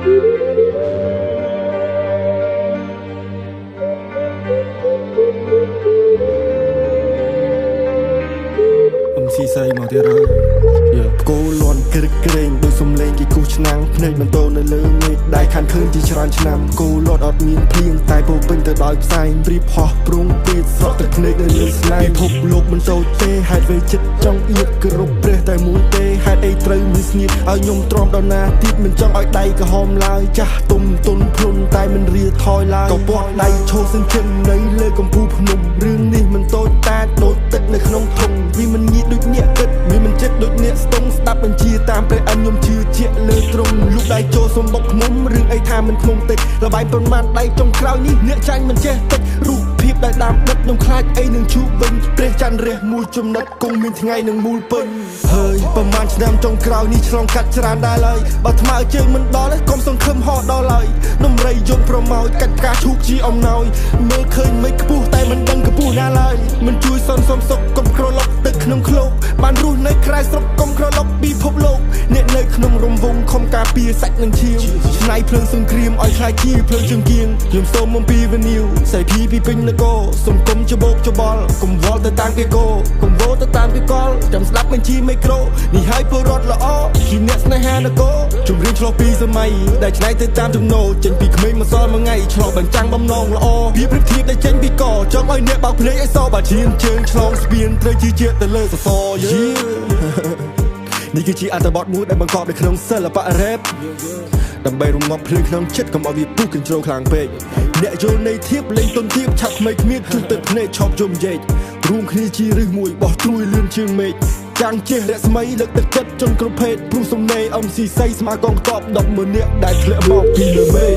ស៊ីសៃមកទៀតហើយគោលន់ក្រឹកក្រែងដោយសំឡេងគេគូសឆ្នាំងភ្នែកបន្តនៅលើមេឃដៃខានឃើញជាច្រើនឆ្នាំគោលន់អត់មានភ្លៀងតែពោពេញទៅដោយផ្សែងព្រៀបហោះព្រុងពេកស្រក់ទឹកភ្នែកនៅលើស្នេហ៍ពិភពលោកមិនតូចទេហេតុវាចិត្តចង់អៀតគ្រប់ព្រះតែមួយទេហេតុអីត្រូវមានស្ងៀតឲ្យខ្ញុំទ្រាំដល់ណាទៀតមិនចង់ឲ្យដៃក្រហមឡើយចាស់ទុំទុនភ្លុនតែមិនរៀថយឡើយក៏ពាត់ដៃឈោសញ្ជិននៅលើកំពូលភ្នំរឿងនេះមិនតូចតាចដូចទឹកនៅក្នុងធុងវាមិនងាយដូចអ្នកគិតវាមិនចិត្តដូចអ្នកស្ទង់ស្ដាប់បញ្ជាតាមព្រះអញខ្ញុំជឿជាក់លើទ្រង់លុបដៃចូលសំបុកខ្ញុំរឿងអីថាមិនខ្ញុំតិចលបាយប្រមាណដៃចុងក្រោយនេះអ្នកចាញ់មិនចេះតិចរូបភាពដែលដាំដិតខ្ញុំខ្លាចអីនឹងជួបវិញព្រះច័ន្ទរះមួយចំណិតគង់មានថ្ងៃនឹងមូលពេញហើយប្រមាណឆ្នាំចុងក្រោយនេះឆ្លងកាត់ច្រើនដែរឡើយបើថ្មើរជើងមិនដល់ទេកុំសង្ឃឹមហោះដល់ឡើយនំរៃយំប្រមោចកាច់ផ្កាឈូកជាអំណោយមើលឃើញមិនខ្ពស់តែមិនដឹងកម្ពស់ណាឡើយមិនជួយសន្សំសុខកុំក្រឡុកទឹកក្នុងឃ្លោកបានរស់នៅក្រៅស្រុកកុំក្រឡុកពិភពលោកអ្នកនៅក្នុងរង្វង់ខំការពារសាច់នឹងឈាមឆ្នៃភ្លើងសង្គ្រាមឲ្យខ្លាចជាភ្លើងជើងគៀងខ្ញុំសូមអំពីវនីវសៃភីពីពេញនគរសុំគុំច្បោកច្បល់កុំវល់ទៅតាមគេគោកុំវល់ទៅតាមគេកលចាំស្ដាប់បញ្ជីមីក្រូនេះហើយពលរដ្ឋល្អជាអ្នកស្នេហានគរជំរាបឆ្លោះពីសម័យដែលឆ្នៃទៅតាមចំណូលចេញពីក្មេងមកសល់មួយថ្ងៃឆ្លោះបញ្ចាំងបំណងល្អវាប្រៀបធៀបដែលចេញពីកចង់ឲ្យអ្នកបោកភ្នែកឲ្យសបើឈានជើងឆ្លងស្ពានត្រូវជាជាតិទៅលើសសរយេនេះគឺជាអត្ថបទមួយដែលបង្កប់នៅក្នុងសិល្បៈ rap ដើម្បីរំងាប់ភ្លើងក្នុងចិត្តកុំឲ្យវាពុះកញ្ជ្រោលខ្លាំងពេកអ្នកយល់នៃធៀបលេងទុនធៀបឆាប់ថ្មីគ្មានជួយទឹកភ្នែកឈប់យំយេករួមគ្នាជារឹសមួយបោះត្រួយលឿនជាងមេឃចាំងចេះរស្មីលើកទឹកចិត្តចុងគ្រប់ភេទព្រោះសំណេរអំស៊ីស័យស្មើកងទ័ព100000នាក់ដែលធ្លាក់មកពីលើមេឃ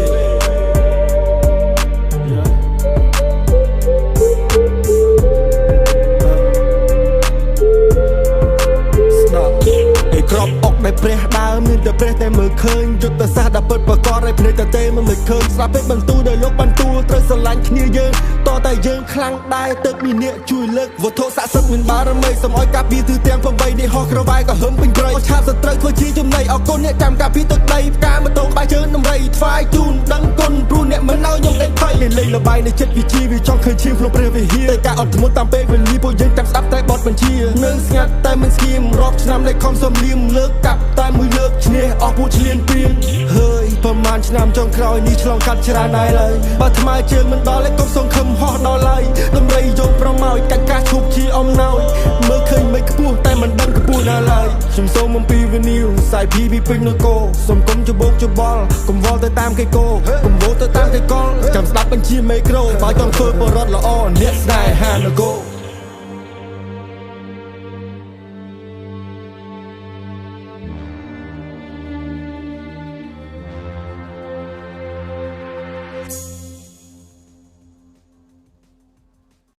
ក្របអុកដែលព្រះដើមមានតែព្រះតែមើលឃើញយុទ្ធសាស្ត្រដែលពិតប្រកបឲ្យភ្នែកតែទេមិនឃើញស្រាប់ពេកបន្ទូដែលលោកបានទូត្រូវស្រឡាញ់គ្នាយើងតតែយើងខ្លាំងដែរទឹកមានអ្នកជួយលើកវត្ថុស័ក្តិសិទ្ធិមានបារមីសូមឲ្យការពារទិទាំង8នេះហោះក្រវាយក៏ហឹមពេញព្រៃឆាបសត្រូវធ្វើជាចំណៃអរគុណអ្នកចាំការពារទឹកដីផ្កាម៉ូតូបាយជើងដំរីថ្វាយជូនដឹងគុណព្រោះអ្នកមិនឲ្យខ្ញុំដេកភ័យលេងល្បាយនៅចិត្តវិជាវាចង់ឃើញឈាមក្នុងព្រះវិហារតែការអត់ធ្មត់តាមពេលវេលាពួកយើងតាមស្ដាប់តែបទបញ្ជានឹងស្ងាត់តែមិនស្ងៀមរាប់ឆ្នាំលេខខំសំលៀមលើកកាប់តែមួយលើកឈ្នះអស់ពួកឆ្លៀនព្រៀងហើយប្រមាណឆ្នាំចុងក្រោយនេះឆ្លងកាត់ច្រើនដែរឡើយបើថ្មើរជើងមិនដល់ឯងកុំសង្ឃឹមហោះដល់ឡើយដំរីយងប្រមោចកាច់កាសឈប់ជាអំណោយមើលឃើញមិនខ្ពស់តែមិនដឹងកម្ពស់ណាឡើយខ្ញុំសូមអំពីវនីវសៃភីពីពេញនគរសូមគុំច្បោកច្បល់កុំវល់ទៅតាមគេគោកុំវល់ទៅតាមគេកលចាំស្ដាប់បញ្ជាមេក្រូបើចង់ធ្វើបរិបទល្អអ្នកស្នេហានគរ